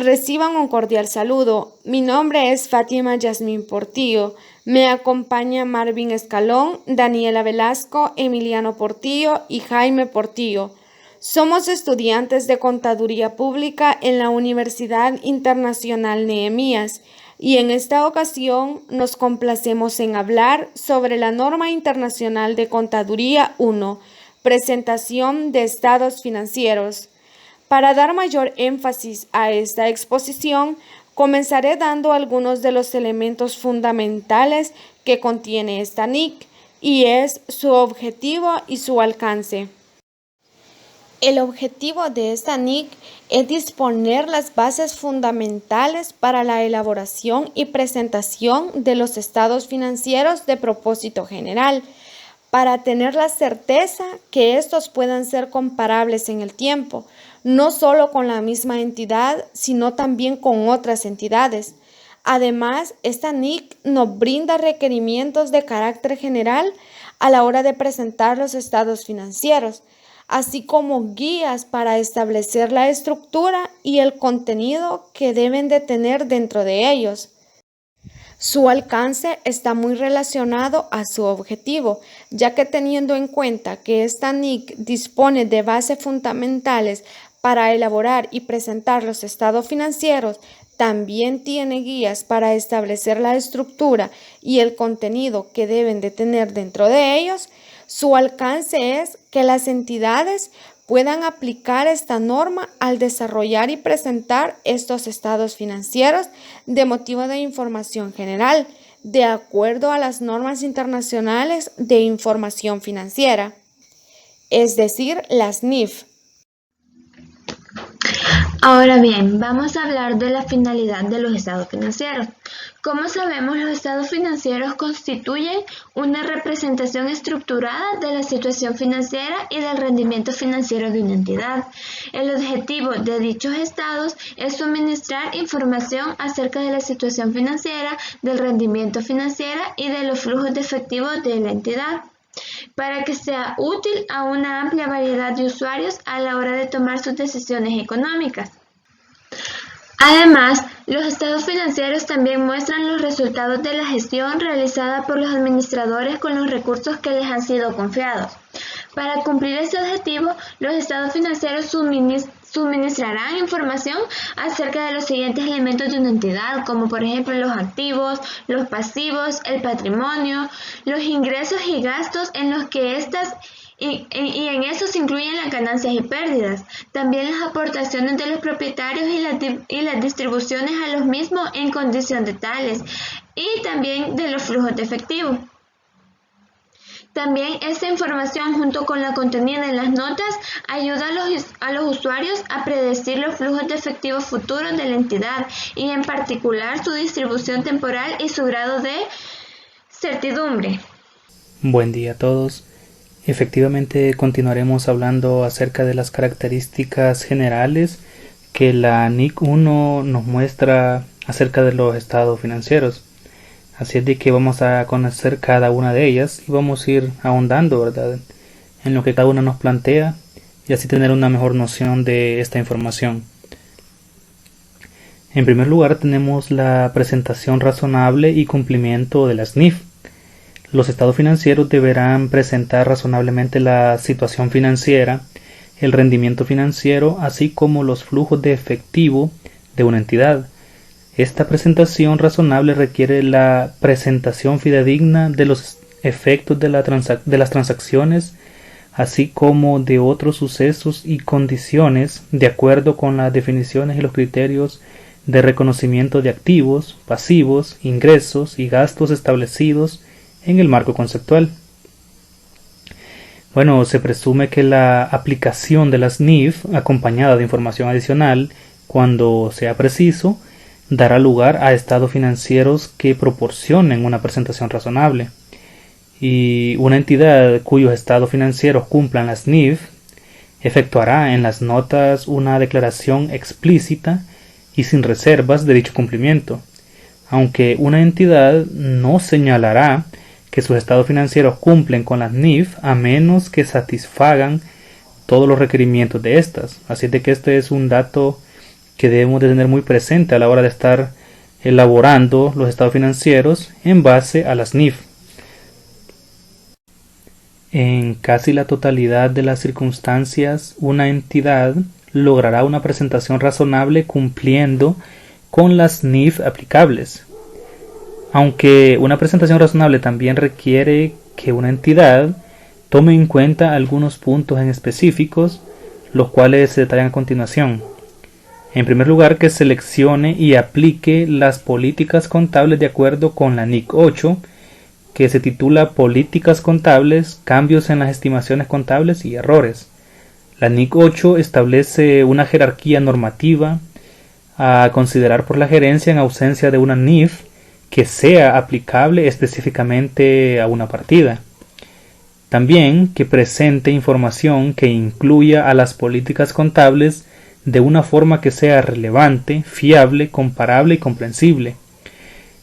Reciban un cordial saludo. Mi nombre es Fátima Yasmín Portillo. Me acompaña Marvin Escalón, Daniela Velasco, Emiliano Portillo y Jaime Portillo. Somos estudiantes de Contaduría Pública en la Universidad Internacional Nehemías y en esta ocasión nos complacemos en hablar sobre la Norma Internacional de Contaduría 1, presentación de estados financieros. Para dar mayor énfasis a esta exposición, comenzaré dando algunos de los elementos fundamentales que contiene esta NIC, y es su objetivo y su alcance. El objetivo de esta NIC es disponer las bases fundamentales para la elaboración y presentación de los estados financieros de propósito general, para tener la certeza que estos puedan ser comparables en el tiempo, no solo con la misma entidad, sino también con otras entidades. Además, esta NIC nos brinda requerimientos de carácter general a la hora de presentar los estados financieros, así como guías para establecer la estructura y el contenido que deben de tener dentro de ellos. Su alcance está muy relacionado a su objetivo, ya que teniendo en cuenta que esta NIC dispone de bases fundamentales para elaborar y presentar los estados financieros, también tiene guías para establecer la estructura y el contenido que deben de tener dentro de ellos. Su alcance es que las entidades puedan aplicar esta norma al desarrollar y presentar estos estados financieros de motivo de información general, de acuerdo a las normas internacionales de información financiera, es decir, las NIF. Ahora bien, vamos a hablar de la finalidad de los estados financieros. Como sabemos, los estados financieros constituyen una representación estructurada de la situación financiera y del rendimiento financiero de una entidad. El objetivo de dichos estados es suministrar información acerca de la situación financiera, del rendimiento financiero y de los flujos de efectivo de la entidad, para que sea útil a una amplia variedad de usuarios a la hora de tomar sus decisiones económicas. Además, los estados financieros también muestran los resultados de la gestión realizada por los administradores con los recursos que les han sido confiados. Para cumplir este objetivo, los estados financieros suministrarán información acerca de los siguientes elementos de una entidad, como por ejemplo los activos, los pasivos, el patrimonio, los ingresos y gastos en los que estas y en eso se incluyen las ganancias y pérdidas, también las aportaciones de los propietarios y las distribuciones a los mismos en condición de tales, y también de los flujos de efectivo. También esta información, junto con la contenida en las notas, ayuda a los usuarios a predecir los flujos de efectivo futuros de la entidad y en particular su distribución temporal y su grado de certidumbre. Buen día a todos. Efectivamente, continuaremos hablando acerca de las características generales que la NIC 1 nos muestra acerca de los estados financieros. Así es de que vamos a conocer cada una de ellas y vamos a ir ahondando, ¿verdad?, en lo que cada una nos plantea y así tener una mejor noción de esta información. En primer lugar tenemos la presentación razonable y cumplimiento de las NIF. Los estados financieros deberán presentar razonablemente la situación financiera, el rendimiento financiero, así como los flujos de efectivo de una entidad. Esta presentación razonable requiere la presentación fidedigna de los efectos de las transacciones, así como de otros sucesos y condiciones, de acuerdo con las definiciones y los criterios de reconocimiento de activos, pasivos, ingresos y gastos establecidos en el marco conceptual. Bueno, se presume que la aplicación de las NIF, acompañada de información adicional, cuando sea preciso, dará lugar a estados financieros que proporcionen una presentación razonable. Y una entidad cuyos estados financieros cumplan las NIF efectuará en las notas una declaración explícita y sin reservas de dicho cumplimiento, aunque una entidad no señalará que sus estados financieros cumplen con las NIF a menos que satisfagan todos los requerimientos de estas. Así de que este es un dato que debemos de tener muy presente a la hora de estar elaborando los estados financieros en base a las NIF. En casi la totalidad de las circunstancias, una entidad logrará una presentación razonable cumpliendo con las NIF aplicables. Aunque una presentación razonable también requiere que una entidad tome en cuenta algunos puntos en específicos, los cuales se detallan a continuación. En primer lugar, que seleccione y aplique las políticas contables de acuerdo con la NIC 8, que se titula Políticas contables, cambios en las estimaciones contables y errores. La NIC 8 establece una jerarquía normativa a considerar por la gerencia en ausencia de una NIF que sea aplicable específicamente a una partida. También que presente información que incluya a las políticas contables de una forma que sea relevante, fiable, comparable y comprensible.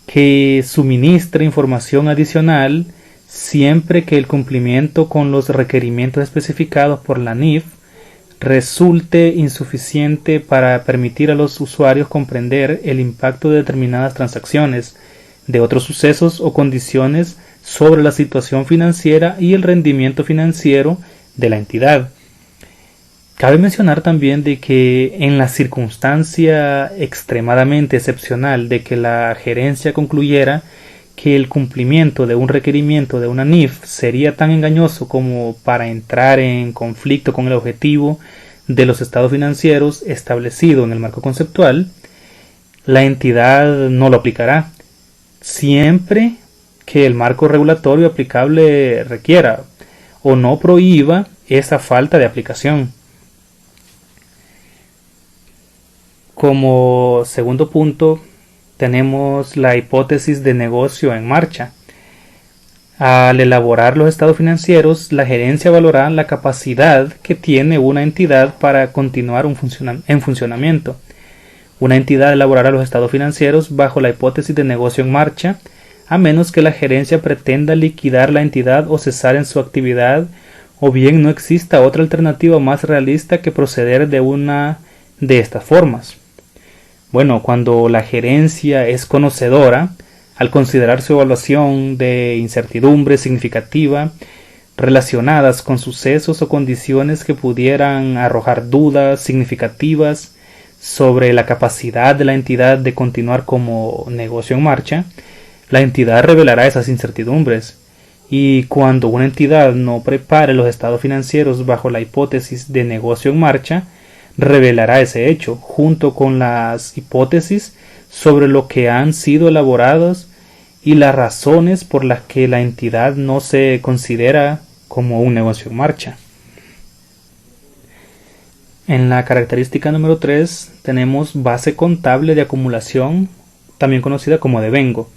Que suministre información adicional siempre que el cumplimiento con los requerimientos especificados por la NIF resulte insuficiente para permitir a los usuarios comprender el impacto de determinadas transacciones, de otros sucesos o condiciones sobre la situación financiera y el rendimiento financiero de la entidad. Cabe mencionar también de que en la circunstancia extremadamente excepcional de que la gerencia concluyera que el cumplimiento de un requerimiento de una NIF sería tan engañoso como para entrar en conflicto con el objetivo de los estados financieros establecido en el marco conceptual, la entidad no lo aplicará, siempre que el marco regulatorio aplicable requiera o no prohíba esa falta de aplicación. Como segundo punto, tenemos la hipótesis de negocio en marcha. Al elaborar los estados financieros, la gerencia valorará la capacidad que tiene una entidad para continuar en funcionamiento. Una entidad elaborará los estados financieros bajo la hipótesis de negocio en marcha, a menos que la gerencia pretenda liquidar la entidad o cesar en su actividad, o bien no exista otra alternativa más realista que proceder de una de estas formas. Bueno, cuando la gerencia es conocedora, al considerar su evaluación de incertidumbre significativa relacionadas con sucesos o condiciones que pudieran arrojar dudas significativas sobre la capacidad de la entidad de continuar como negocio en marcha, la entidad revelará esas incertidumbres. Y cuando una entidad no prepare los estados financieros bajo la hipótesis de negocio en marcha, revelará ese hecho, junto con las hipótesis sobre lo que han sido elaborados y las razones por las que la entidad no se considera como un negocio en marcha. En la característica número 3 tenemos base contable de acumulación, también conocida como devengo.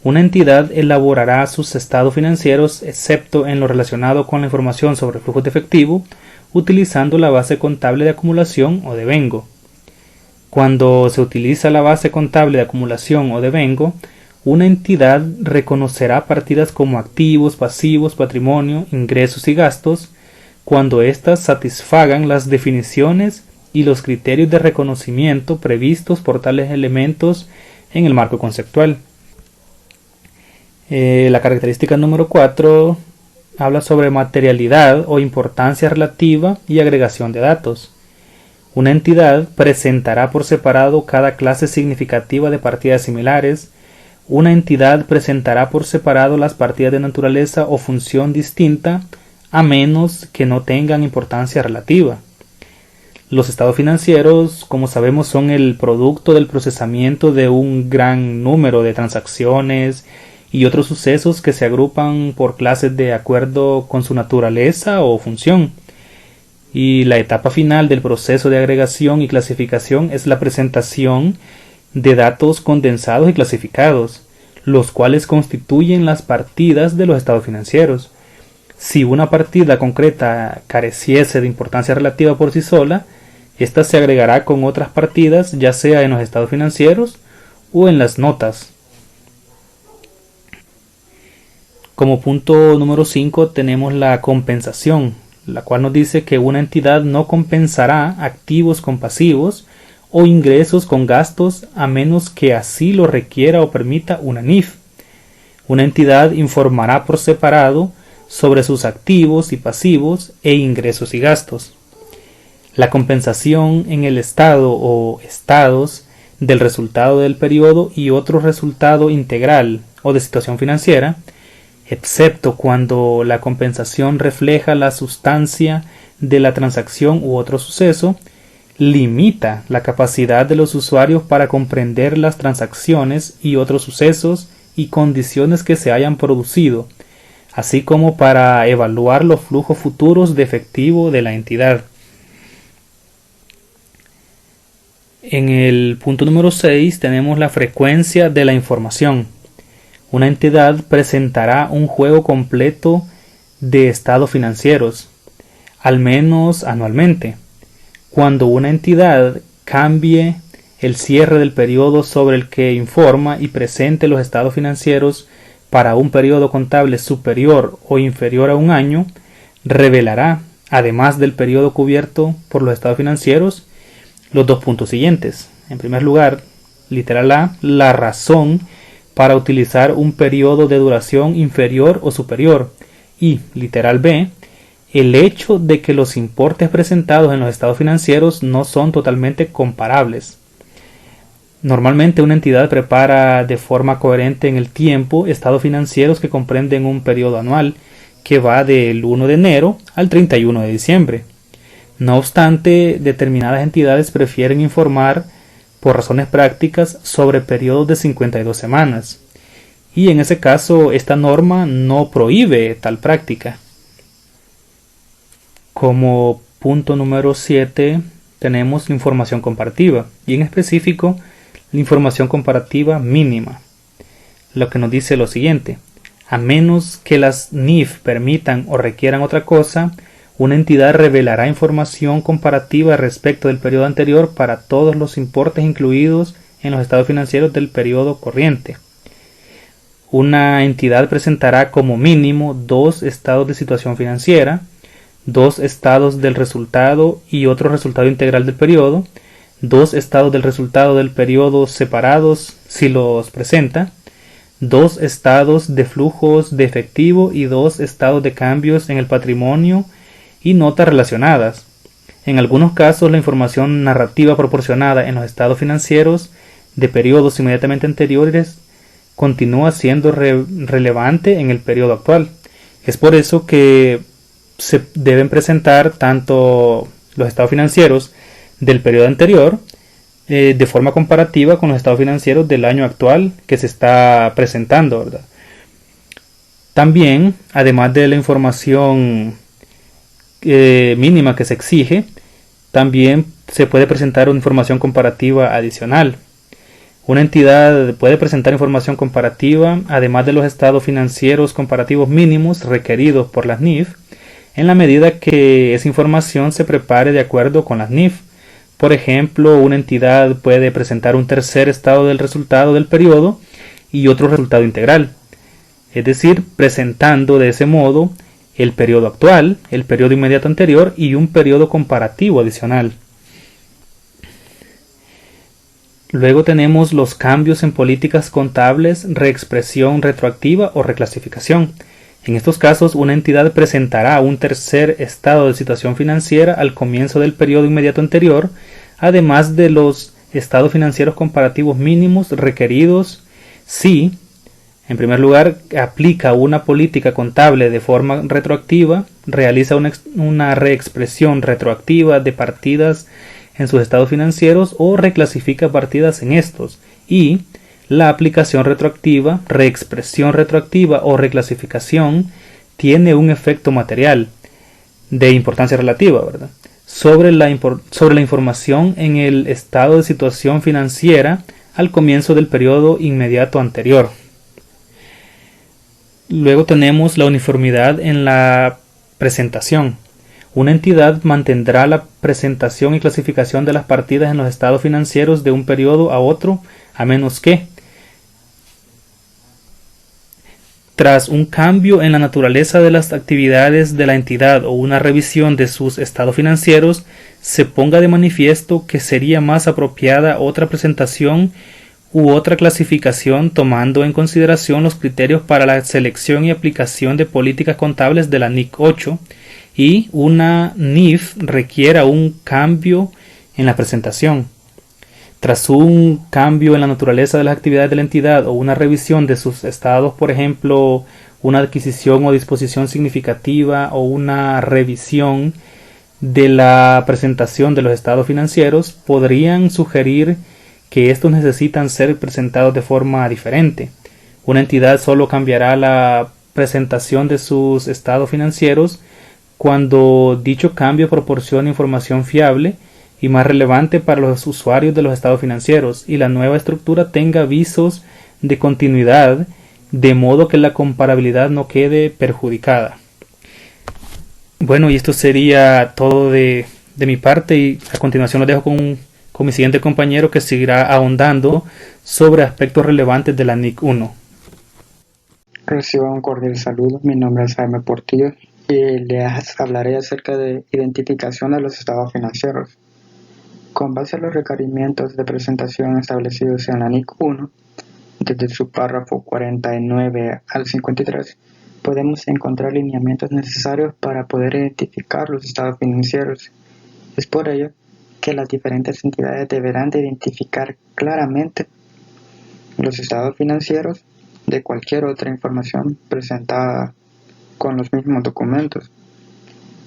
Una entidad elaborará sus estados financieros, excepto en lo relacionado con la información sobre flujos de efectivo, utilizando la base contable de acumulación o devengo. Cuando se utiliza la base contable de acumulación o devengo, una entidad reconocerá partidas como activos, pasivos, patrimonio, ingresos y gastos, cuando éstas satisfagan las definiciones y los criterios de reconocimiento previstos por tales elementos en el marco conceptual. La característica número 4 habla sobre materialidad o importancia relativa y agregación de datos. Una entidad presentará por separado cada clase significativa de partidas similares. Una entidad presentará por separado las partidas de naturaleza o función distinta, a menos que no tengan importancia relativa. Los estados financieros, como sabemos, son el producto del procesamiento de un gran número de transacciones y otros sucesos que se agrupan por clases de acuerdo con su naturaleza o función. Y la etapa final del proceso de agregación y clasificación es la presentación de datos condensados y clasificados, los cuales constituyen las partidas de los estados financieros. Si una partida concreta careciese de importancia relativa por sí sola, ésta se agregará con otras partidas, ya sea en los estados financieros o en las notas. Como punto número 5 tenemos la compensación, la cual nos dice que una entidad no compensará activos con pasivos o ingresos con gastos a menos que así lo requiera o permita una NIF. Una entidad informará por separado sobre sus activos y pasivos e ingresos y gastos. La compensación en el estado o estados del resultado del periodo y otro resultado integral o de situación financiera, excepto cuando la compensación refleja la sustancia de la transacción u otro suceso, limita la capacidad de los usuarios para comprender las transacciones y otros sucesos y condiciones que se hayan producido, así como para evaluar los flujos futuros de efectivo de la entidad. En el punto número 6 tenemos la frecuencia de la información. Una entidad presentará un juego completo de estados financieros, al menos anualmente. Cuando una entidad cambie el cierre del periodo sobre el que informa y presente los estados financieros para un periodo contable superior o inferior a un año, revelará, además del periodo cubierto por los estados financieros, los dos puntos siguientes. En primer lugar, literal A, la razón para utilizar un periodo de duración inferior o superior, y literal B, el hecho de que los importes presentados en los estados financieros no son totalmente comparables. Normalmente una entidad prepara de forma coherente en el tiempo estados financieros que comprenden un periodo anual que va del 1 de enero al 31 de diciembre. No obstante, determinadas entidades prefieren informar por razones prácticas sobre periodos de 52 semanas, y en ese caso esta norma no prohíbe tal práctica. Como punto número 7 tenemos la información comparativa, y en específico la información comparativa mínima, lo que nos dice lo siguiente: a menos que las NIF permitan o requieran otra cosa, una entidad revelará información comparativa respecto del periodo anterior para todos los importes incluidos en los estados financieros del periodo corriente. Una entidad presentará como mínimo 2 estados de situación financiera, 2 estados del resultado y otro resultado integral del periodo, 2 estados del resultado del periodo separados si los presenta, 2 estados de flujos de efectivo y 2 estados de cambios en el patrimonio y notas relacionadas. En algunos casos, la información narrativa proporcionada en los estados financieros de periodos inmediatamente anteriores continúa siendo relevante en el periodo actual. Es por eso que se deben presentar tanto los estados financieros del periodo anterior de forma comparativa con los estados financieros del año actual que se está presentando, ¿verdad? También, además de la información mínima que se exige, también se puede presentar una información comparativa adicional. Una entidad puede presentar información comparativa además de los estados financieros comparativos mínimos requeridos por las NIF, en la medida que esa información se prepare de acuerdo con las NIF. Por ejemplo, una entidad puede presentar un tercer estado del resultado del periodo y otro resultado integral, es decir, presentando de ese modo el periodo actual, el periodo inmediato anterior y un periodo comparativo adicional. Luego tenemos los cambios en políticas contables, reexpresión retroactiva o reclasificación. En estos casos, una entidad presentará un tercer estado de situación financiera al comienzo del periodo inmediato anterior, además de los estados financieros comparativos mínimos requeridos si, en primer lugar, aplica una política contable de forma retroactiva, realiza una reexpresión retroactiva de partidas en sus estados financieros o reclasifica partidas en estos, y la aplicación retroactiva, reexpresión retroactiva o reclasificación tiene un efecto material de importancia relativa, ¿verdad?, sobre la información en el estado de situación financiera al comienzo del periodo inmediato anterior. Luego tenemos la uniformidad en la presentación. Una entidad mantendrá la presentación y clasificación de las partidas en los estados financieros de un periodo a otro, a menos que tras un cambio en la naturaleza de las actividades de la entidad o una revisión de sus estados financieros, se ponga de manifiesto que sería más apropiada otra presentación u otra clasificación tomando en consideración los criterios para la selección y aplicación de políticas contables de la NIC 8 y una NIF requiera un cambio en la presentación. Tras un cambio en la naturaleza de las actividades de la entidad o una revisión de sus estados, por ejemplo, una adquisición o disposición significativa o una revisión de la presentación de los estados financieros, podrían sugerir que estos necesitan ser presentados de forma diferente. Una entidad solo cambiará la presentación de sus estados financieros cuando dicho cambio proporcione información fiable y más relevante para los usuarios de los estados financieros y la nueva estructura tenga visos de continuidad, de modo que la comparabilidad no quede perjudicada. Bueno, y esto sería todo de mi parte, y a continuación lo dejo con mi siguiente compañero, que seguirá ahondando sobre aspectos relevantes de la NIC 1. Recibo un cordial saludo, mi nombre es Jaime Portillo y les hablaré acerca de identificación de los estados financieros. Con base a los requerimientos de presentación establecidos en la NIC 1, desde su párrafo 49 al 53, podemos encontrar lineamientos necesarios para poder identificar los estados financieros. Es por ello que las diferentes entidades deberán de identificar claramente los estados financieros de cualquier otra información presentada con los mismos documentos.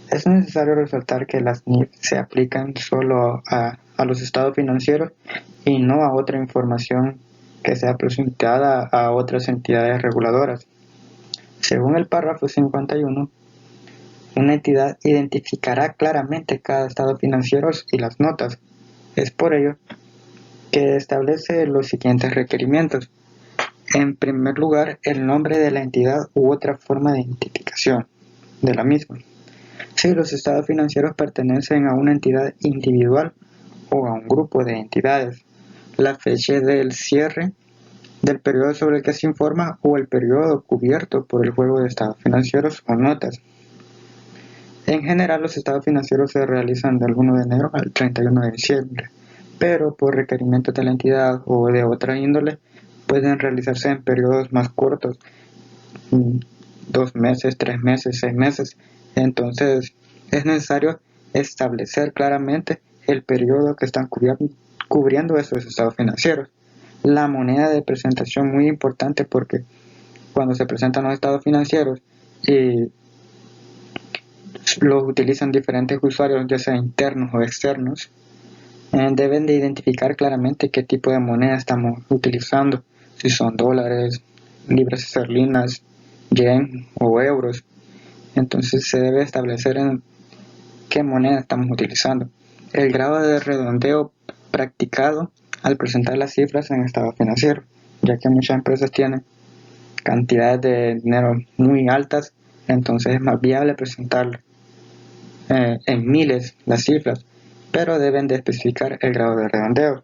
Es necesario resaltar que las NIF se aplican solo a los estados financieros y no a otra información que sea presentada a otras entidades reguladoras. Según el párrafo 51, una entidad identificará claramente cada estado financiero y las notas. Es por ello que establece los siguientes requerimientos. En primer lugar, el nombre de la entidad u otra forma de identificación de la misma. Si los estados financieros pertenecen a una entidad individual o a un grupo de entidades, la fecha del cierre del periodo sobre el que se informa o el periodo cubierto por el juego de estados financieros o notas. En general, los estados financieros se realizan del 1 de enero al 31 de diciembre, pero por requerimientos de la entidad o de otra índole pueden realizarse en periodos más cortos, 2 meses, 3 meses, 6 meses. Entonces es necesario establecer claramente el periodo que están cubriendo esos estados financieros. La moneda de presentación, muy importante, porque cuando se presentan los estados financieros y los utilizan diferentes usuarios, ya sea internos o externos, deben de identificar claramente qué tipo de moneda estamos utilizando, si son dólares, libras esterlinas, yen o euros. Entonces se debe establecer en qué moneda estamos utilizando. El grado de redondeo practicado al presentar las cifras en estado financiero, ya que muchas empresas tienen cantidades de dinero muy altas, entonces es más viable presentar en miles las cifras, pero deben de especificar el grado de redondeo.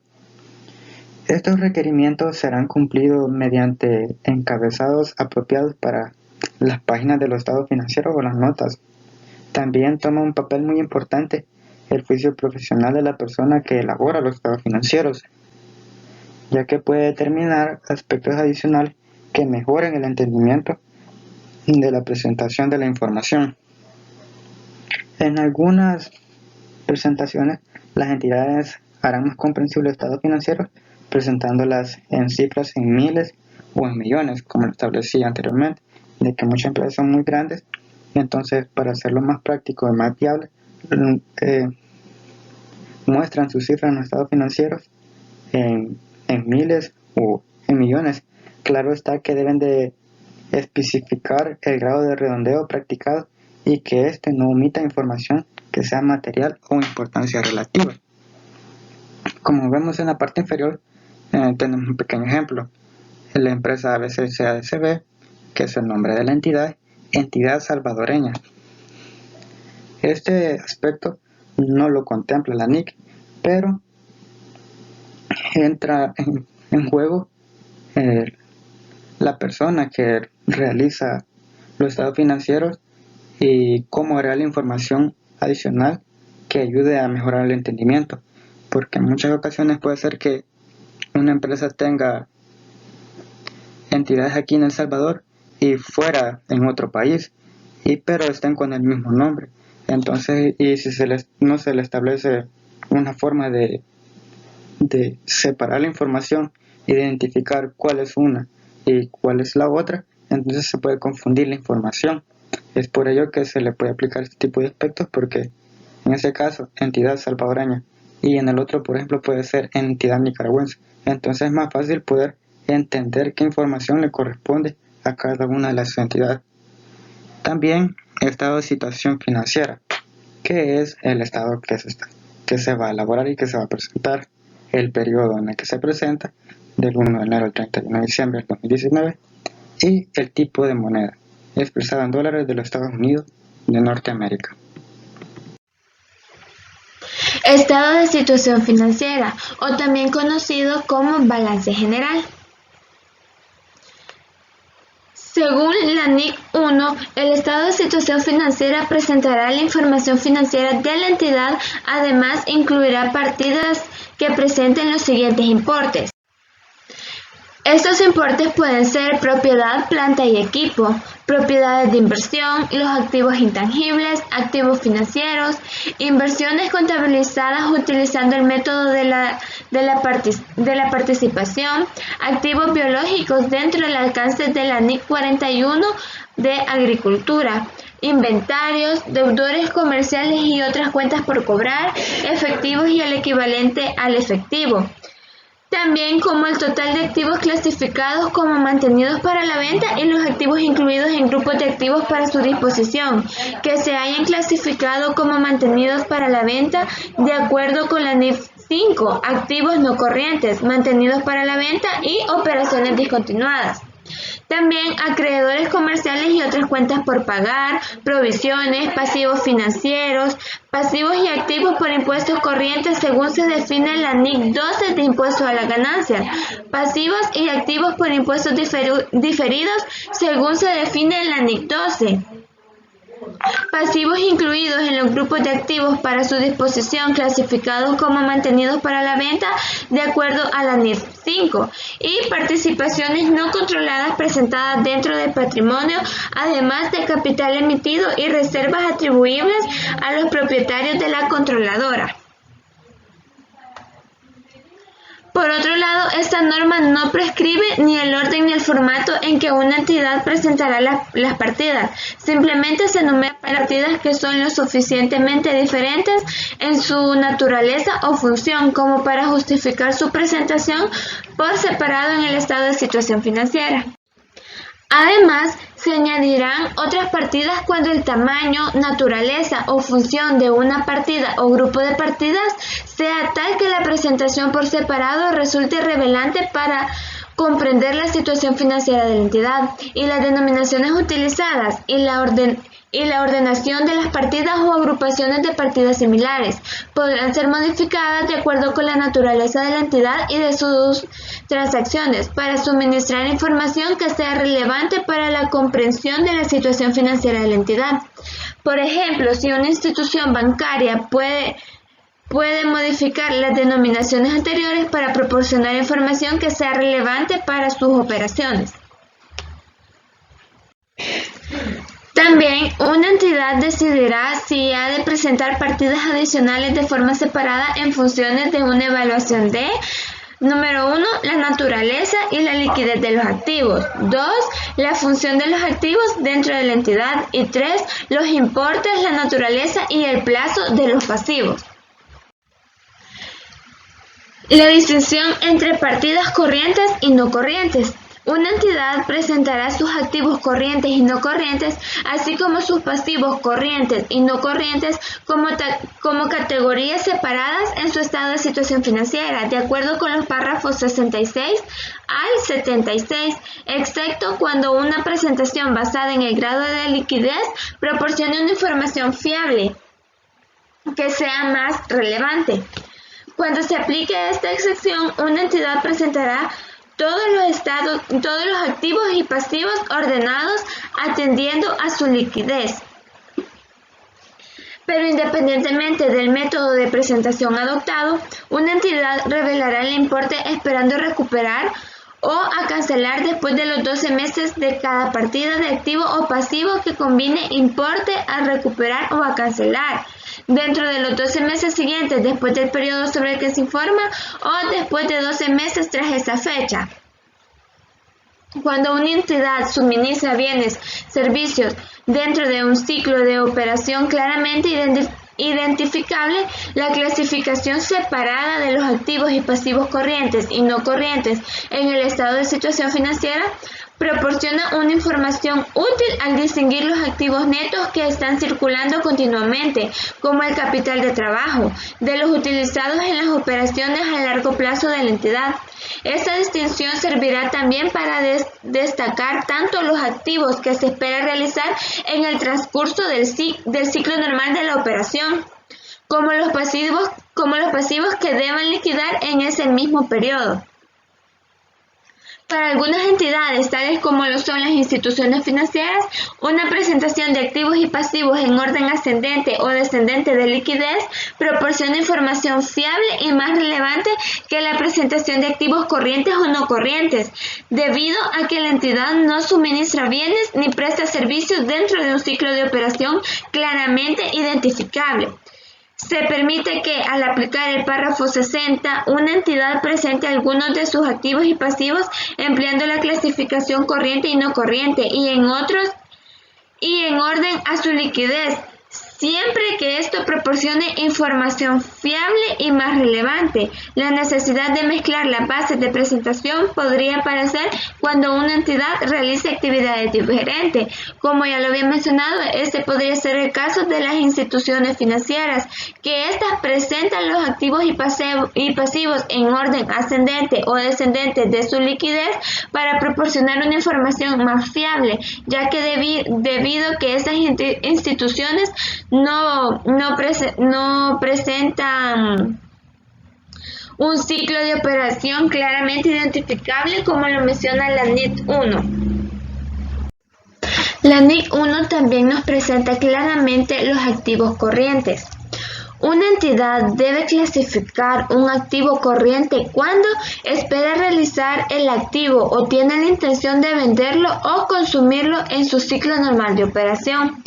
Estos requerimientos serán cumplidos mediante encabezados apropiados para las páginas de los estados financieros o las notas. También toma un papel muy importante el juicio profesional de la persona que elabora los estados financieros, ya que puede determinar aspectos adicionales que mejoren el entendimiento de la presentación de la información. En algunas presentaciones, las entidades harán más comprensible el estado financiero presentándolas en cifras en miles o en millones, como lo establecí anteriormente, de que muchas empresas son muy grandes, y entonces para hacerlo más práctico y más viable, muestran sus cifras en los estados financieros en miles o en millones. Claro está que deben de especificar el grado de redondeo practicado y que éste no omita información que sea material o importancia relativa. Como vemos en la parte inferior, tenemos un pequeño ejemplo. La empresa ABCCADCB, que es el nombre de la entidad salvadoreña. Este aspecto no lo contempla la NIC, pero entra en juego la persona que realiza los estados financieros y cómo agregar la información adicional que ayude a mejorar el entendimiento, porque en muchas ocasiones puede ser que una empresa tenga entidades aquí en El Salvador y fuera en otro país, pero estén con el mismo nombre. Entonces, y si no se le establece una forma de separar la información, identificar cuál es una y cuál es la otra, entonces se puede confundir la información. Es por ello que se le puede aplicar este tipo de aspectos, porque en ese caso, entidad salvadoreña, y en el otro, por ejemplo, puede ser entidad nicaragüense. Entonces es más fácil poder entender qué información le corresponde a cada una de las entidades. También estado de situación financiera, que es el estado que se va a elaborar y que se va a presentar, el periodo en el que se presenta, del 1 de enero al 31 de diciembre del 2019, y el tipo de moneda, expresado en dólares de los Estados Unidos de Norteamérica. Estado de situación financiera, o también conocido como balance general. Según la NIC 1, el estado de situación financiera presentará la información financiera de la entidad, además incluirá partidas que presenten los siguientes importes. Estos importes pueden ser propiedad, planta y equipo, propiedades de inversión, los activos intangibles, activos financieros, inversiones contabilizadas utilizando el método de la participación, activos biológicos dentro del alcance de la NIC 41 de Agricultura, inventarios, deudores comerciales y otras cuentas por cobrar, efectivos y el equivalente al efectivo. También como el total de activos clasificados como mantenidos para la venta y los activos incluidos en grupos de activos para su disposición, que se hayan clasificado como mantenidos para la venta de acuerdo con la NIF 5, activos no corrientes, mantenidos para la venta y operaciones discontinuadas. También acreedores comerciales y otras cuentas por pagar, provisiones, pasivos financieros, pasivos y activos por impuestos corrientes según se define en la NIC 12 de impuestos a la ganancia, pasivos y activos por impuestos diferidos según se define en la NIC 12. Pasivos incluidos en los grupos de activos para su disposición clasificados como mantenidos para la venta de acuerdo a la NIF 5 y participaciones no controladas presentadas dentro del patrimonio, además de capital emitido y reservas atribuibles a los propietarios de la controladora. Por otro lado, esta norma no prescribe ni el orden ni el formato en que una entidad presentará las partidas. Simplemente se enumeran partidas que son lo suficientemente diferentes en su naturaleza o función como para justificar su presentación por separado en el estado de situación financiera. Además, se añadirán otras partidas cuando el tamaño, naturaleza o función de una partida o grupo de partidas sea tal que la presentación por separado resulte relevante para comprender la situación financiera de la entidad y las denominaciones utilizadas y la ordenación de las partidas o agrupaciones de partidas similares podrán ser modificadas de acuerdo con la naturaleza de la entidad y de sus transacciones para suministrar información que sea relevante para la comprensión de la situación financiera de la entidad. Por ejemplo, si una institución bancaria puede modificar las denominaciones anteriores para proporcionar información que sea relevante para sus operaciones. También, una entidad decidirá si ha de presentar partidas adicionales de forma separada en funciones de una evaluación de: número 1, la naturaleza y la liquidez de los activos. 2, la función de los activos dentro de la entidad. Y 3, los importes, la naturaleza y el plazo de los pasivos. La distinción entre partidas corrientes y no corrientes. Una entidad presentará sus activos corrientes y no corrientes, así como sus pasivos corrientes y no corrientes como categorías separadas en su estado de situación financiera, de acuerdo con los párrafos 66 al 76, excepto cuando una presentación basada en el grado de liquidez proporcione una información fiable que sea más relevante. Cuando se aplique esta excepción, una entidad presentará todos los activos y pasivos ordenados atendiendo a su liquidez. Pero independientemente del método de presentación adoptado, una entidad revelará el importe esperando recuperar o a cancelar después de los 12 meses de cada partida de activo o pasivo que combine importe a recuperar o a cancelar, dentro de los 12 meses siguientes después del periodo sobre el que se informa o después de 12 meses tras esa fecha. Cuando una entidad suministra bienes, servicios dentro de un ciclo de operación claramente identificable, la clasificación separada de los activos y pasivos corrientes y no corrientes en el estado de situación financiera proporciona una información útil al distinguir los activos netos que están circulando continuamente, como el capital de trabajo, de los utilizados en las operaciones a largo plazo de la entidad. Esta distinción servirá también para destacar tanto los activos que se espera realizar en el transcurso del ciclo normal de la operación, como los pasivos que deban liquidar en ese mismo periodo. Para algunas entidades, tales como lo son las instituciones financieras, una presentación de activos y pasivos en orden ascendente o descendente de liquidez proporciona información fiable y más relevante que la presentación de activos corrientes o no corrientes, debido a que la entidad no suministra bienes ni presta servicios dentro de un ciclo de operación claramente identificable. Se permite que, al aplicar el párrafo 60, una entidad presente algunos de sus activos y pasivos empleando la clasificación corriente y no corriente y en orden a su liquidez, siempre que esto proporcione información fiable y más relevante. La necesidad de mezclar las bases de presentación podría aparecer cuando una entidad realice actividades diferentes. Como ya lo había mencionado, este podría ser el caso de las instituciones financieras, que éstas presentan los activos y pasivos en orden ascendente o descendente de su liquidez para proporcionar una información más fiable, ya que debido a que estas instituciones no presentan un ciclo de operación claramente identificable como lo menciona la NIC 1. La NIC 1 también nos presenta claramente los activos corrientes. Una entidad debe clasificar un activo corriente cuando espera realizar el activo o tiene la intención de venderlo o consumirlo en su ciclo normal de operación,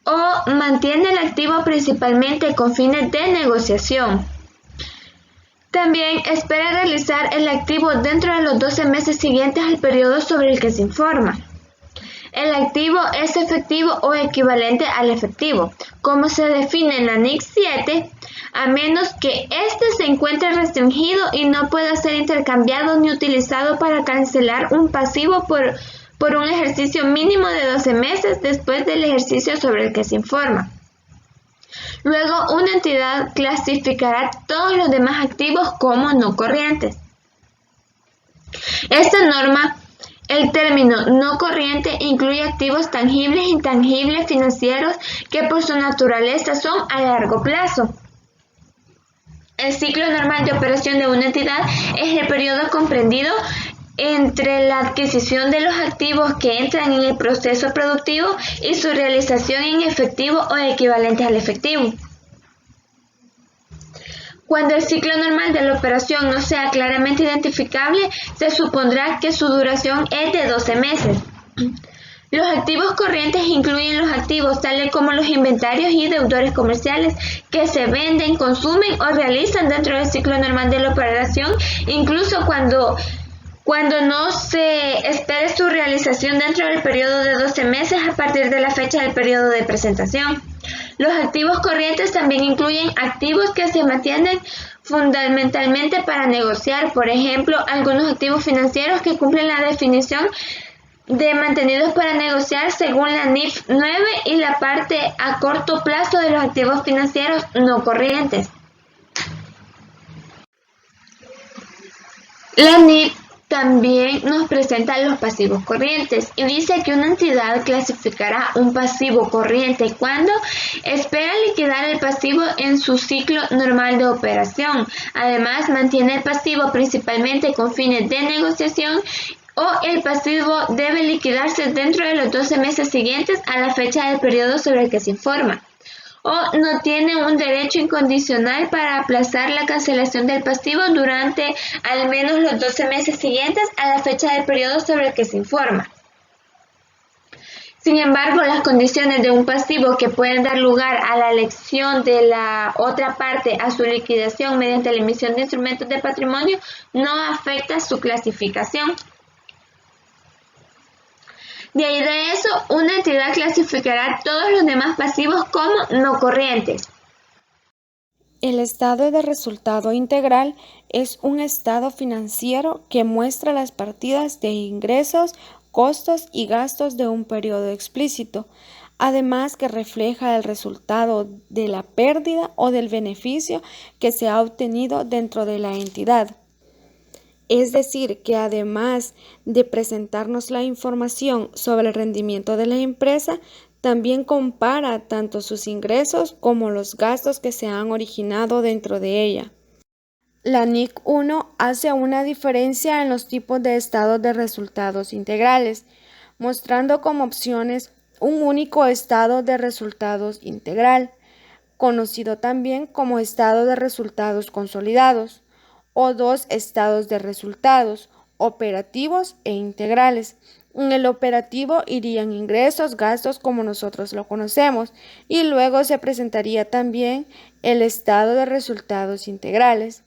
o mantiene el activo principalmente con fines de negociación. También espera realizar el activo dentro de los 12 meses siguientes al periodo sobre el que se informa. El activo es efectivo o equivalente al efectivo, como se define en la NIC 7, a menos que éste se encuentre restringido y no pueda ser intercambiado ni utilizado para cancelar un pasivo por un ejercicio mínimo de 12 meses después del ejercicio sobre el que se informa. Luego, una entidad clasificará todos los demás activos como no corrientes. Esta norma, el término no corriente incluye activos tangibles e intangibles financieros que por su naturaleza son a largo plazo. El ciclo normal de operación de una entidad es el periodo comprendido entre la adquisición de los activos que entran en el proceso productivo y su realización en efectivo o equivalente al efectivo. Cuando el ciclo normal de la operación no sea claramente identificable, se supondrá que su duración es de 12 meses. Los activos corrientes incluyen los activos tales como los inventarios y deudores comerciales que se venden, consumen o realizan dentro del ciclo normal de la operación, incluso cuando no se espere su realización dentro del periodo de 12 meses a partir de la fecha del periodo de presentación. Los activos corrientes también incluyen activos que se mantienen fundamentalmente para negociar, por ejemplo, algunos activos financieros que cumplen la definición de mantenidos para negociar según la NIF 9 y la parte a corto plazo de los activos financieros no corrientes. La NIF También nos presenta los pasivos corrientes y dice que una entidad clasificará un pasivo corriente cuando espera liquidar el pasivo en su ciclo normal de operación. Además, mantiene el pasivo principalmente con fines de negociación o el pasivo debe liquidarse dentro de los 12 meses siguientes a la fecha del periodo sobre el que se informa. O no tiene un derecho incondicional para aplazar la cancelación del pasivo durante al menos los 12 meses siguientes a la fecha del periodo sobre el que se informa. Sin embargo, las condiciones de un pasivo que pueden dar lugar a la elección de la otra parte a su liquidación mediante la emisión de instrumentos de patrimonio no afecta su clasificación. De ahí de eso, una entidad clasificará todos los demás pasivos como no corrientes. El estado de resultado integral es un estado financiero que muestra las partidas de ingresos, costos y gastos de un periodo explícito, además que refleja el resultado de la pérdida o del beneficio que se ha obtenido dentro de la entidad. Es decir, que además de presentarnos la información sobre el rendimiento de la empresa, también compara tanto sus ingresos como los gastos que se han originado dentro de ella. La NIC 1 hace una diferencia en los tipos de estados de resultados integrales, mostrando como opciones un único estado de resultados integral, conocido también como estado de resultados consolidados, o dos estados de resultados, operativos e integrales. En el operativo irían ingresos, gastos como nosotros lo conocemos, y luego se presentaría también el estado de resultados integrales.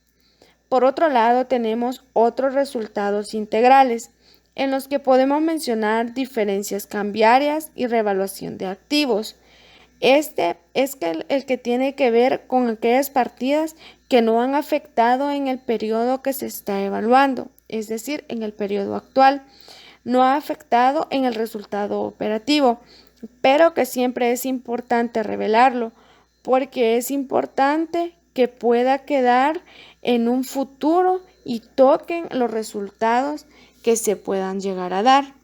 Por otro lado, tenemos otros resultados integrales, en los que podemos mencionar diferencias cambiarias y revaluación de activos. Este es el que tiene que ver con aquellas partidas que no han afectado en el periodo que se está evaluando, es decir, en el periodo actual. No ha afectado en el resultado operativo, pero que siempre es importante revelarlo, porque es importante que pueda quedar en un futuro y toquen los resultados que se puedan llegar a dar.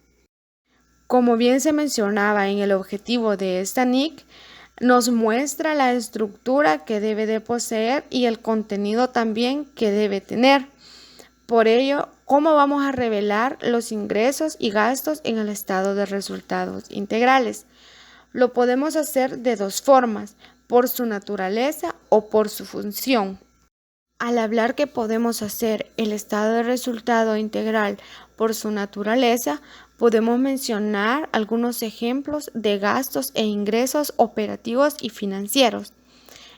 Como bien se mencionaba en el objetivo de esta NIC, nos muestra la estructura que debe de poseer y el contenido también que debe tener. Por ello, ¿cómo vamos a revelar los ingresos y gastos en el estado de resultados integrales? Lo podemos hacer de dos formas, por su naturaleza o por su función. Al hablar que podemos hacer el estado de resultado integral por su naturaleza, podemos mencionar algunos ejemplos de gastos e ingresos operativos y financieros.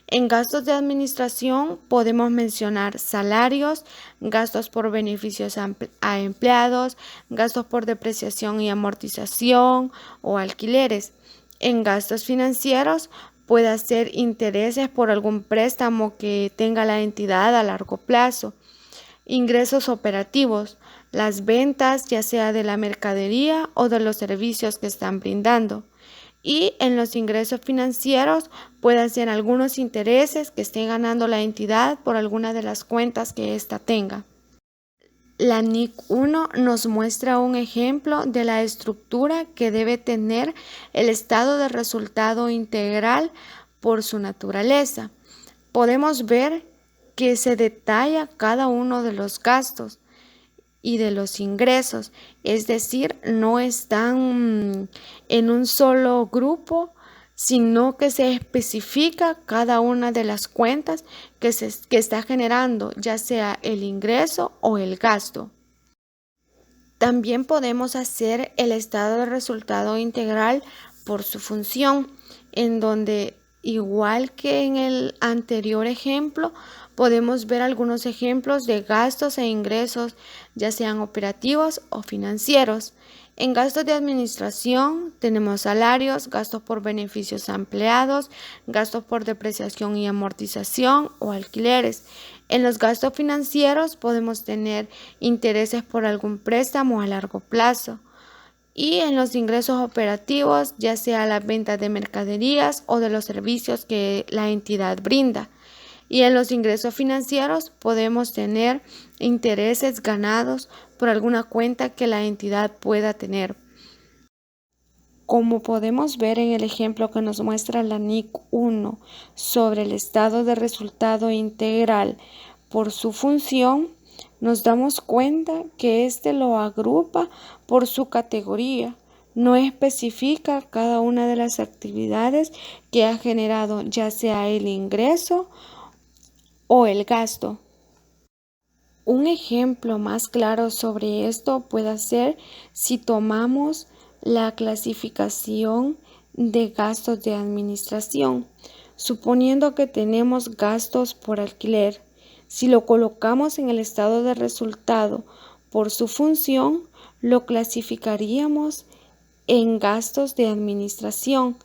En gastos de administración podemos mencionar salarios, gastos por beneficios a empleados, gastos por depreciación y amortización o alquileres. En gastos financieros puede ser intereses por algún préstamo que tenga la entidad a largo plazo. Ingresos operativos, las ventas ya sea de la mercadería o de los servicios que están brindando. Y en los ingresos financieros pueden ser algunos intereses que esté ganando la entidad por alguna de las cuentas que ésta tenga. La NIC 1 nos muestra un ejemplo de la estructura que debe tener el estado de resultado integral por su naturaleza. Podemos ver que se detalla cada uno de los gastos y de los ingresos, es decir, no están en un solo grupo, sino que se especifica cada una de las cuentas que está generando, ya sea el ingreso o el gasto. También podemos hacer el estado de resultado integral por su función, en donde, igual que en el anterior ejemplo, podemos ver algunos ejemplos de gastos e ingresos, ya sean operativos o financieros. En gastos de administración tenemos salarios, gastos por beneficios a empleados, gastos por depreciación y amortización o alquileres. En los gastos financieros podemos tener intereses por algún préstamo a largo plazo. Y en los ingresos operativos, ya sea las ventas de mercaderías o de los servicios que la entidad brinda. Y en los ingresos financieros podemos tener intereses ganados por alguna cuenta que la entidad pueda tener. Como podemos ver en el ejemplo que nos muestra la NIC 1 sobre el estado de resultado integral por su función, nos damos cuenta que este lo agrupa por su categoría. No especifica cada una de las actividades que ha generado, ya sea el ingreso o el gasto. Un ejemplo más claro sobre esto puede ser si tomamos la clasificación de gastos de administración, suponiendo que tenemos gastos por alquiler. Si lo colocamos en el estado de resultado por su función, lo clasificaríamos en gastos de administración.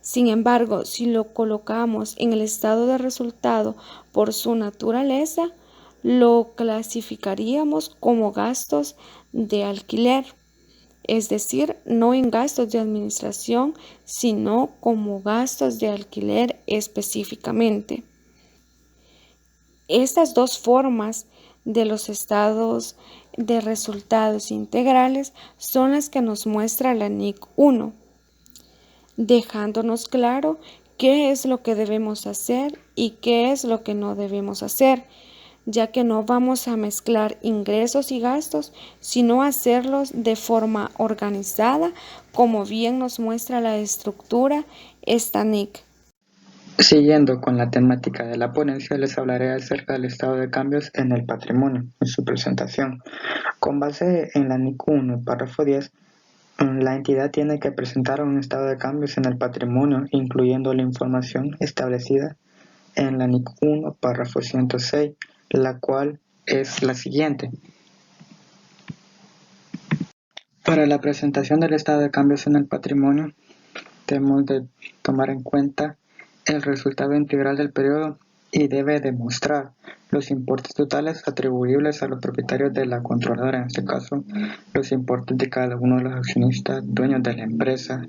Sin embargo, si lo colocamos en el estado de resultado por su naturaleza, lo clasificaríamos como gastos de alquiler, es decir, no en gastos de administración, sino como gastos de alquiler específicamente. Estas dos formas de los estados de resultados integrales son las que nos muestra la NIC 1, dejándonos claro qué es lo que debemos hacer y qué es lo que no debemos hacer, ya que no vamos a mezclar ingresos y gastos, sino hacerlos de forma organizada, como bien nos muestra la estructura esta NIC. Siguiendo con la temática de la ponencia, les hablaré acerca del estado de cambios en el patrimonio, en su presentación. Con base en la NIC 1, párrafo 10, la entidad tiene que presentar un estado de cambios en el patrimonio, incluyendo la información establecida en la NIC 1, párrafo 106, la cual es la siguiente. Para la presentación del estado de cambios en el patrimonio, debemos de tomar en cuenta el resultado integral del periodo y debe demostrar los importes totales atribuibles a los propietarios de la controladora, en este caso los importes de cada uno de los accionistas dueños de la empresa.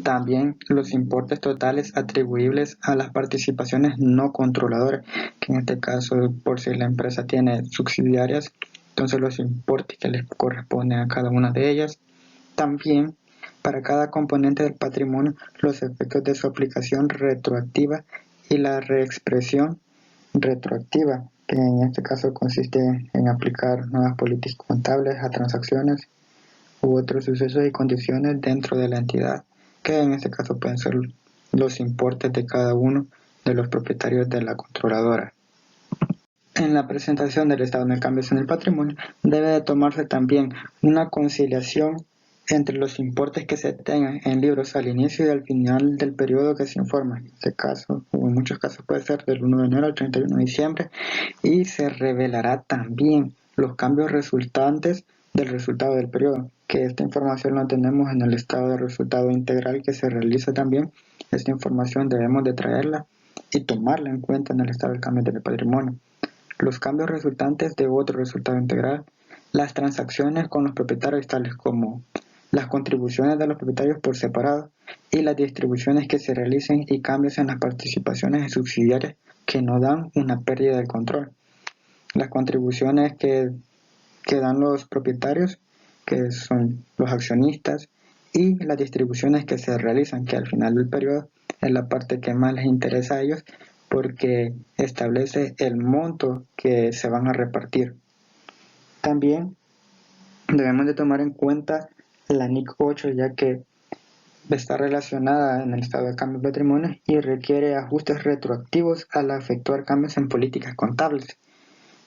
También los importes totales atribuibles a las participaciones no controladoras, que en este caso, por si la empresa tiene subsidiarias, entonces los importes que les corresponden a cada una de ellas. También, para cada componente del patrimonio, los efectos de su aplicación retroactiva y la reexpresión retroactiva, que en este caso consiste en aplicar nuevas políticas contables a transacciones u otros sucesos y condiciones dentro de la entidad, que en este caso pueden ser los importes de cada uno de los propietarios de la controladora. En la presentación del estado de cambios en el patrimonio debe de tomarse también una conciliación entre los importes que se tengan en libros al inicio y al final del periodo que se informa. En este caso, o en muchos casos puede ser del 1 de enero al 31 de diciembre, y se revelará también los cambios resultantes del resultado del periodo, que esta información la tenemos en el estado de resultado integral que se realiza también. Esta información debemos de traerla y tomarla en cuenta en el estado de cambios del patrimonio. Los cambios resultantes de otro resultado integral, las transacciones con los propietarios tales como las contribuciones de los propietarios por separado y las distribuciones que se realicen y cambios en las participaciones subsidiarias que no dan una pérdida de control. Las contribuciones que dan los propietarios, que son los accionistas, y las distribuciones que se realizan, que al final del periodo es la parte que más les interesa a ellos porque establece el monto que se van a repartir. También debemos de tomar en cuenta la NIC 8, ya que está relacionada en el estado de cambio de patrimonio y requiere ajustes retroactivos al efectuar cambios en políticas contables,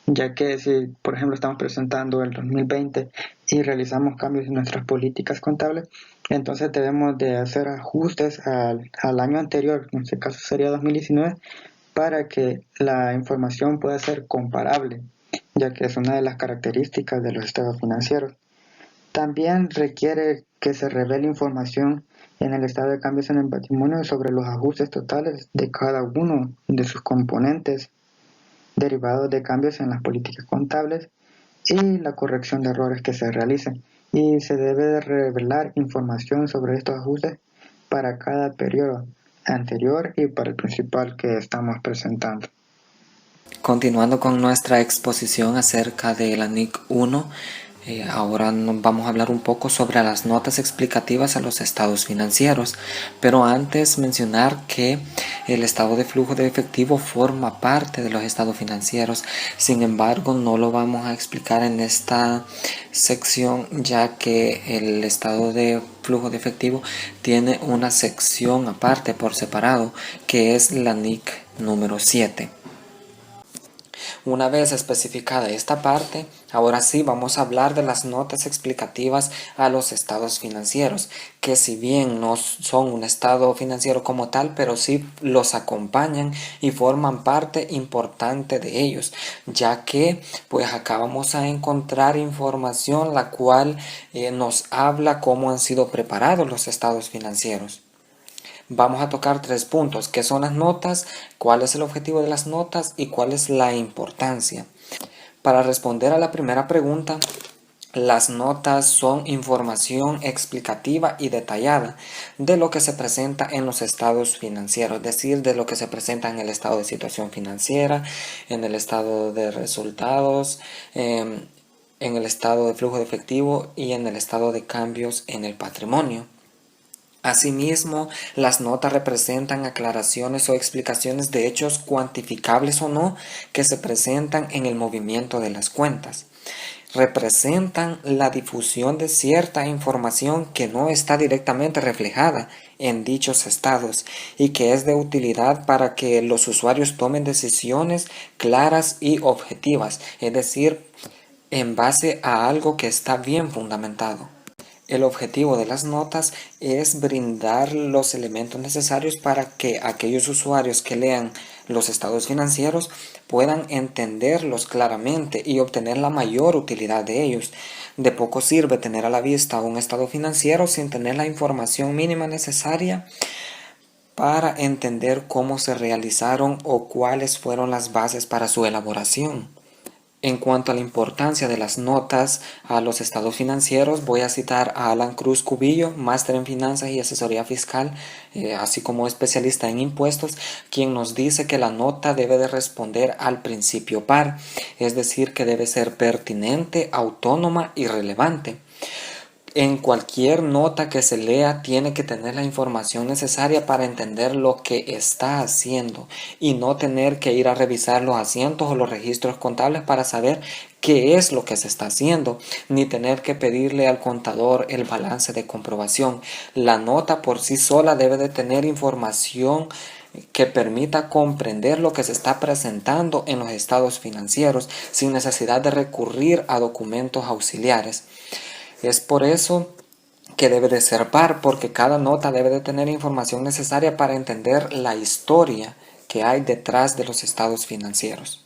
ya que si por ejemplo estamos presentando el 2020 y realizamos cambios en nuestras políticas contables, entonces debemos de hacer ajustes al año anterior, en este caso sería 2019, para que la información pueda ser comparable, ya que es una de las características de los estados financieros. También requiere que se revele información en el estado de cambios en el patrimonio sobre los ajustes totales de cada uno de sus componentes derivados de cambios en las políticas contables y la corrección de errores que se realicen. Y se debe de revelar información sobre estos ajustes para cada periodo anterior y para el principal que estamos presentando. Continuando con nuestra exposición acerca de la NIC 1, ahora nos vamos a hablar un poco sobre las notas explicativas a los estados financieros, pero antes mencionar que el estado de flujo de efectivo forma parte de los estados financieros. Sin embargo, no lo vamos a explicar en esta sección, ya que el estado de flujo de efectivo tiene una sección aparte por separado, que es la NIC número 7. Una vez especificada esta parte, ahora sí vamos a hablar de las notas explicativas a los estados financieros, que si bien no son un estado financiero como tal, pero sí los acompañan y forman parte importante de ellos, ya que pues acá vamos a encontrar información la cual nos habla cómo han sido preparados los estados financieros. Vamos a tocar 3 puntos: qué son las notas, cuál es el objetivo de las notas y cuál es la importancia. Para responder a la primera pregunta, las notas son información explicativa y detallada de lo que se presenta en los estados financieros, es decir, de lo que se presenta en el estado de situación financiera, en el estado de resultados, en el estado de flujo de efectivo y en el estado de cambios en el patrimonio. Asimismo, las notas representan aclaraciones o explicaciones de hechos cuantificables o no que se presentan en el movimiento de las cuentas. Representan la difusión de cierta información que no está directamente reflejada en dichos estados y que es de utilidad para que los usuarios tomen decisiones claras y objetivas, es decir, en base a algo que está bien fundamentado. El objetivo de las notas es brindar los elementos necesarios para que aquellos usuarios que lean los estados financieros puedan entenderlos claramente y obtener la mayor utilidad de ellos. De poco sirve tener a la vista un estado financiero sin tener la información mínima necesaria para entender cómo se realizaron o cuáles fueron las bases para su elaboración. En cuanto a la importancia de las notas a los estados financieros, voy a citar a Alan Cruz Cubillo, máster en finanzas y asesoría fiscal, así como especialista en impuestos, quien nos dice que la nota debe de responder al principio par, es decir, que debe ser pertinente, autónoma y relevante. En cualquier nota que se lea tiene que tener la información necesaria para entender lo que está haciendo y no tener que ir a revisar los asientos o los registros contables para saber qué es lo que se está haciendo, ni tener que pedirle al contador el balance de comprobación. La nota por sí sola debe de tener información que permita comprender lo que se está presentando en los estados financieros sin necesidad de recurrir a documentos auxiliares. Es por eso que debe de ser par, porque cada nota debe de tener información necesaria para entender la historia que hay detrás de los estados financieros.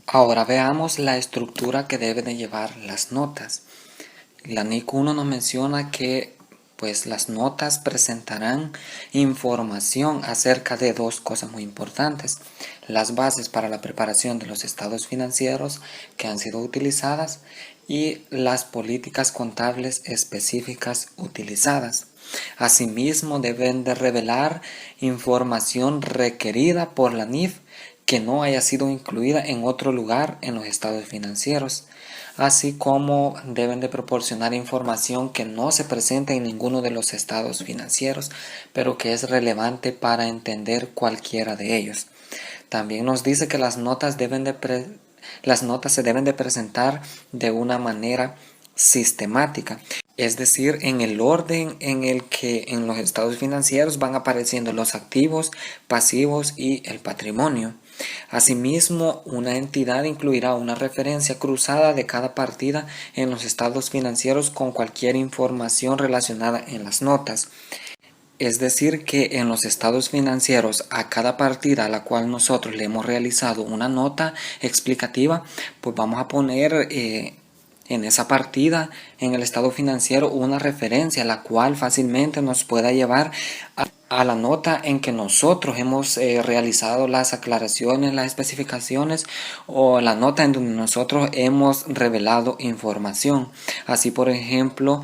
Ahora veamos la estructura que deben de llevar las notas. La NIC 1 nos menciona que pues las notas presentarán información acerca de 2 cosas muy importantes: las bases para la preparación de los estados financieros que han sido utilizadas y las políticas contables específicas utilizadas. Asimismo, deben de revelar información requerida por la NIF que no haya sido incluida en otro lugar en los estados financieros, así como deben de proporcionar información que no se presenta en ninguno de los estados financieros, pero que es relevante para entender cualquiera de ellos. También nos dice que las notas se deben de presentar de una manera sistemática, es decir, en el orden en el que en los estados financieros van apareciendo los activos, pasivos y el patrimonio. Asimismo, una entidad incluirá una referencia cruzada de cada partida en los estados financieros con cualquier información relacionada en las notas. Es decir, que en los estados financieros a cada partida a la cual nosotros le hemos realizado una nota explicativa, pues vamos a poner en esa partida, en el estado financiero, una referencia la cual fácilmente nos pueda llevar a la nota en que nosotros hemos realizado las aclaraciones, las especificaciones, o la nota en donde nosotros hemos revelado información. Así, por ejemplo,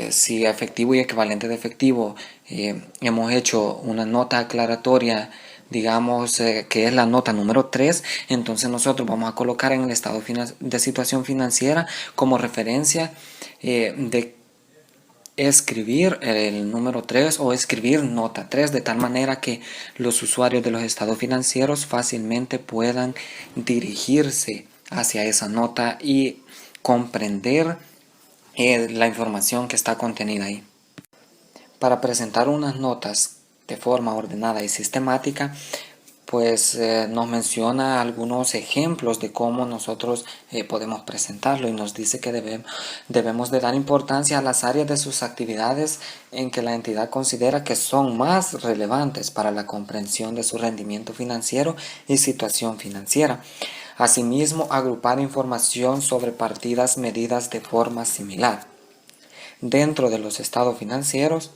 si efectivo y equivalente de efectivo hemos hecho una nota aclaratoria digamos que es la nota número 3, entonces nosotros vamos a colocar en el estado de situación financiera como referencia de escribir el número 3 o escribir nota 3, de tal manera que los usuarios de los estados financieros fácilmente puedan dirigirse hacia esa nota y comprender la información que está contenida ahí. Para presentar unas notas de forma ordenada y sistemática, pues nos menciona algunos ejemplos de cómo nosotros podemos presentarlo, y nos dice que debemos de dar importancia a las áreas de sus actividades en que la entidad considera que son más relevantes para la comprensión de su rendimiento financiero y situación financiera. Asimismo, agrupar información sobre partidas medidas de forma similar. Dentro de los estados financieros,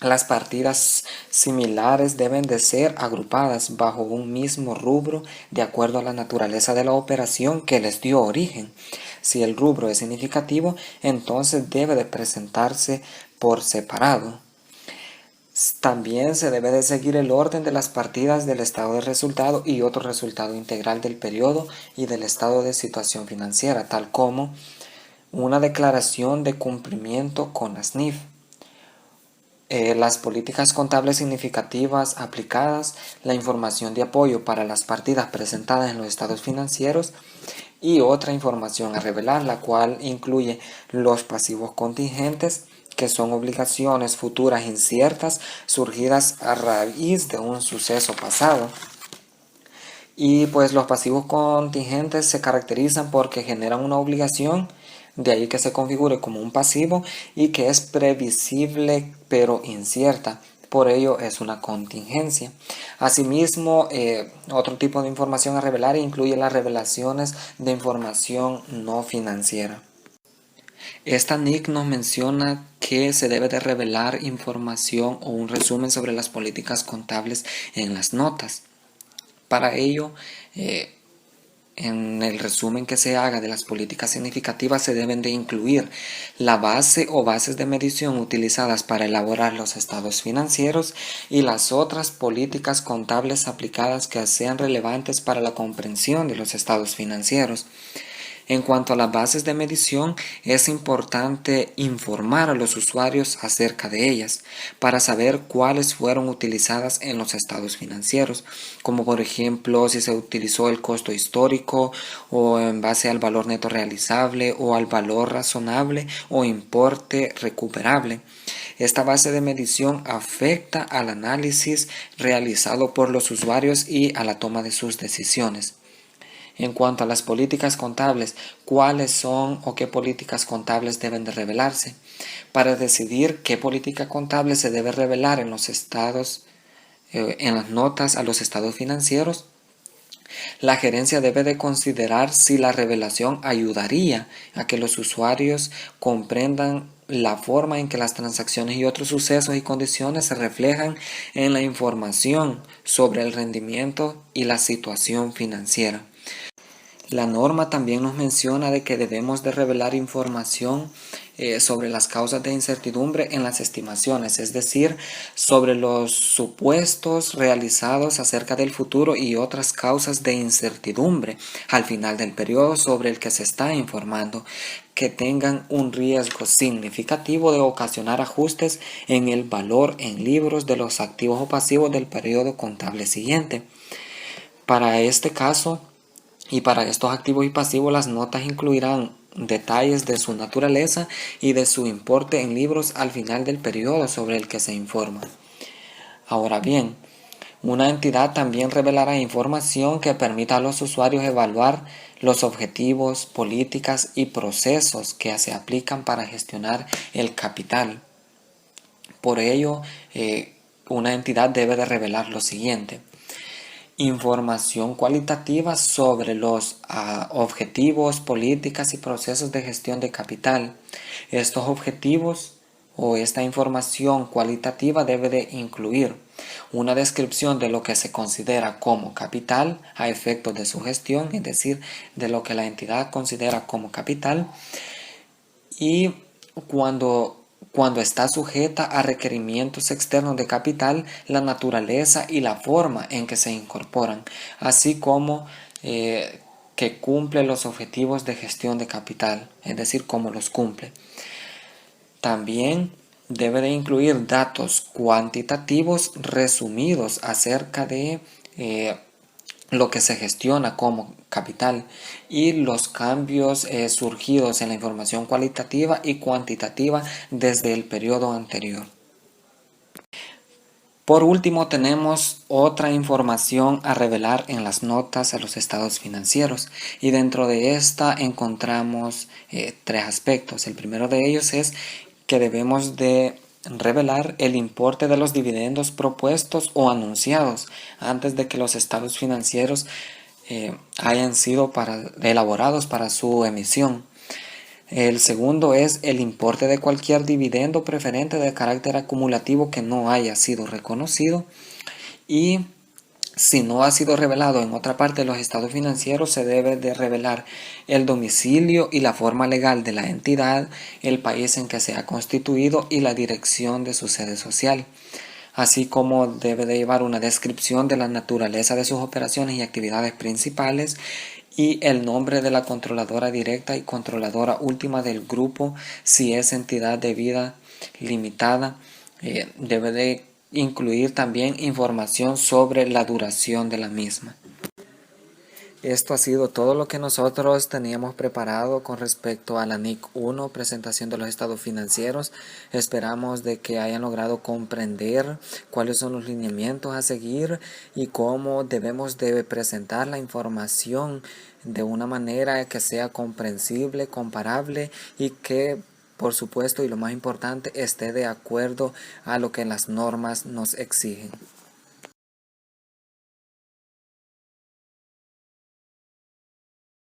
las partidas similares deben de ser agrupadas bajo un mismo rubro de acuerdo a la naturaleza de la operación que les dio origen. Si el rubro es significativo, entonces debe de presentarse por separado. También se debe de seguir el orden de las partidas del estado de resultado y otro resultado integral del periodo y del estado de situación financiera, tal como una declaración de cumplimiento con las NIF. Las políticas contables significativas aplicadas, la información de apoyo para las partidas presentadas en los estados financieros y otra información a revelar, la cual incluye los pasivos contingentes, que son obligaciones futuras inciertas surgidas a raíz de un suceso pasado. Y pues los pasivos contingentes se caracterizan porque generan una obligación, de ahí que se configure como un pasivo, y que es previsible pero incierta, por ello es una contingencia. Asimismo, otro tipo de información a revelar incluye las revelaciones de información no financiera. Esta NIC nos menciona que se debe de revelar información o un resumen sobre las políticas contables en las notas. Para ello, en el resumen que se haga de las políticas significativas se deben de incluir la base o bases de medición utilizadas para elaborar los estados financieros y las otras políticas contables aplicadas que sean relevantes para la comprensión de los estados financieros. En cuanto a las bases de medición, es importante informar a los usuarios acerca de ellas para saber cuáles fueron utilizadas en los estados financieros, como por ejemplo si se utilizó el costo histórico o en base al valor neto realizable o al valor razonable o importe recuperable. Esta base de medición afecta al análisis realizado por los usuarios y a la toma de sus decisiones. En cuanto a las políticas contables, ¿cuáles son o qué políticas contables deben de revelarse? Para decidir qué política contable se debe revelar en los estados, en las notas a los estados financieros, la gerencia debe de considerar si la revelación ayudaría a que los usuarios comprendan la forma en que las transacciones y otros sucesos y condiciones se reflejan en la información sobre el rendimiento y la situación financiera. La norma también nos menciona de que debemos de revelar información sobre las causas de incertidumbre en las estimaciones, es decir, sobre los supuestos realizados acerca del futuro y otras causas de incertidumbre al final del periodo sobre el que se está informando, que tengan un riesgo significativo de ocasionar ajustes en el valor en libros de los activos o pasivos del periodo contable siguiente. Para este caso, y para estos activos y pasivos, las notas incluirán detalles de su naturaleza y de su importe en libros al final del periodo sobre el que se informa. Ahora bien, una entidad también revelará información que permita a los usuarios evaluar los objetivos, políticas y procesos que se aplican para gestionar el capital. Por ello, una entidad debe de revelar lo siguiente: información cualitativa sobre los objetivos, políticas y procesos de gestión de capital. Estos objetivos o esta información cualitativa debe de incluir una descripción de lo que se considera como capital a efectos de su gestión, es decir, de lo que la entidad considera como capital, y cuando cuando está sujeta a requerimientos externos de capital, la naturaleza y la forma en que se incorporan, así como que cumple los objetivos de gestión de capital, es decir, cómo los cumple. También debe de incluir datos cuantitativos resumidos acerca de lo que se gestiona como capital y los cambios surgidos en la información cualitativa y cuantitativa desde el periodo anterior. Por último, tenemos otra información a revelar en las notas a los estados financieros, y dentro de esta encontramos tres aspectos. El primero de ellos es que debemos de revelar el importe de los dividendos propuestos o anunciados antes de que los estados financieros hayan sido elaborados para su emisión. El segundo es el importe de cualquier dividendo preferente de carácter acumulativo que no haya sido reconocido, y si no ha sido revelado en otra parte de los estados financieros, se debe de revelar el domicilio y la forma legal de la entidad, el país en que se ha constituido y la dirección de su sede social, así como debe de llevar una descripción de la naturaleza de sus operaciones y actividades principales y el nombre de la controladora directa y controladora última del grupo. Si es entidad de vida limitada, debe de incluir también información sobre la duración de la misma. Esto ha sido todo lo que nosotros teníamos preparado con respecto a la NIC 1, presentación de los estados financieros. Esperamos de que hayan logrado comprender cuáles son los lineamientos a seguir y cómo debemos de presentar la información de una manera que sea comprensible, comparable y que, por supuesto, y lo más importante, esté de acuerdo a lo que las normas nos exigen.